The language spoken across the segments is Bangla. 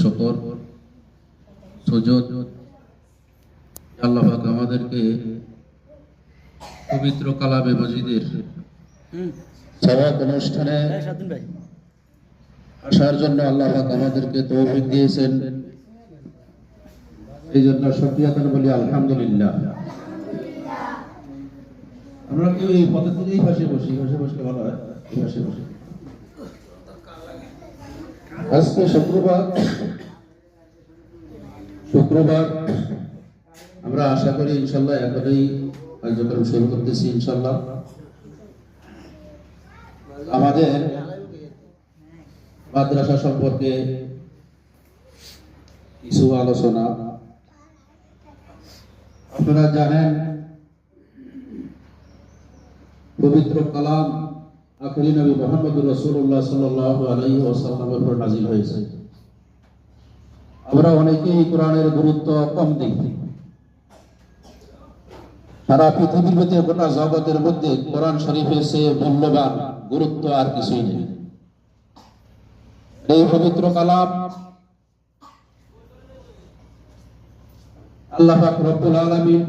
শকর সুজুদ আল্লাহ পাক আমাদেরকে পবিত্র কালামে মজিদের সওয়াব অনুষ্ঠানে আসার জন্য আল্লাহ পাক আমাদেরকে তৌফিক দিয়েছেন। এই জন্য শুকরিয়া বলি আলহামদুলিল্লাহ। আমরা কেউ এই পথে থেকে এই পাশে বসে বসলে ভালো হয়, এই পাশে বসে। আজকে শুক্রবার আমরা আশা করি ইনশাল্লাহ এখনই কার্যক্রম শুরু করতেছি ইনশাল্লাহ। আমাদের মাদ্রাসা সম্পর্কে কিছু আলোচনা। আপনারা জানেন পবিত্র কালাম আখেরি নবী মুহাম্মদুর রাসূলুল্লাহ সাল্লাল্লাহু আলাইহি ওয়াসাল্লামের উপর নাযিল হয়েছে। আমরা অনেকেই কোরআনের গুরুত্ব কম দেখি। সারা পৃথিবীর মধ্যে গোটা জগতের মধ্যে কোরআন শরীফের চেয়ে মূল্যবান গুরুত্ব আর কিছুই নেই। এই পবিত্র কালাম আল্লাহ পাক রব্বুল আলামিন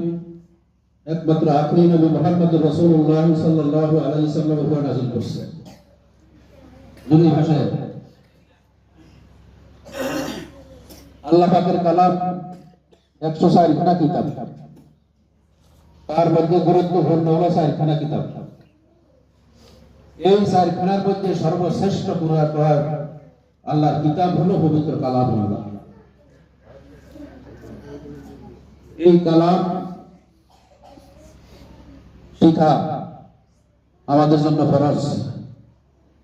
একমাত্র আখেরি নবী মুহাম্মদুর রাসূলুল্লাহ সাল্লাল্লাহু আলাইহি ওয়াসাল্লামের উপর নাযিল করেছেন। দুই ভাষায় আল্লাহ পাকের কালাম 104 খানা কিতাব, তার মধ্যে গুরুত্বপূর্ণ হলো 4 খানা কিতাব। এই 4 খানার মধ্যে সর্বশ্রেষ্ঠ কুরআন আল্লাহর কিতাব হলো পবিত্র কালাম আল্লাহ। এই কালাম শিখা আমাদের জন্য ফরজ,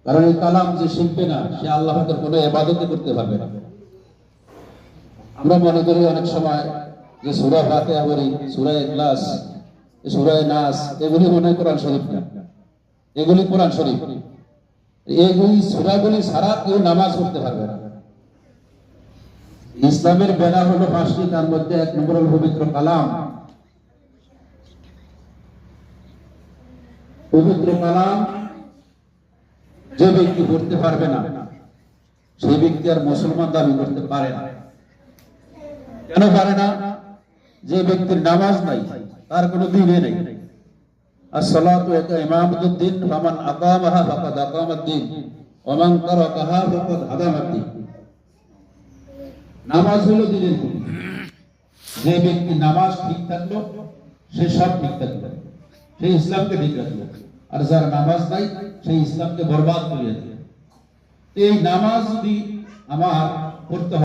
কারণ এই কালাম যে শিখবে না সে আল্লাহ পাকের কোনো ইবাদত করতে পারবে না। আমরা মনে করি অনেক সময় যে সূরা ফাতিহা পড়ি, সূরা ইখলাস, সূরা নাস, এগুলি মনে হয় কোরআন শরীফ না, এগুলি কোরআন শরীফ। এইগুলি সূরাগুলি ছাড়া কেউ নামাজ পড়তে পারবে না। ইসলামের বেড়া হলো 5টি, তার মধ্যে 1 নম্বর হলো পবিত্র কালাম। পবিত্র কালাম যে ব্যক্তি পড়তে পারবে না সেই ব্যক্তি আর মুসলমান দাবি করতে পারে না। কেন পারে না? যে ব্যক্তির নামাজ নাই তার কোনো দিনে নেই। as-salatu imamuddin faman aqamaha faqad aqama ad-din wa man tarakaha faqad hadama ad-din। নামাজ হলো দ্বীনের খুঁটি। যে ব্যক্তি নামাজ ঠিক থাকলো সে সব ঠিক থাকলো, সে ইসলামকে ঠিক রাখলো। আর যার নামাজ নাই সেই ইসলামকে বরবাদ করে দিল। এই নামাজ যদি আমার পড়তে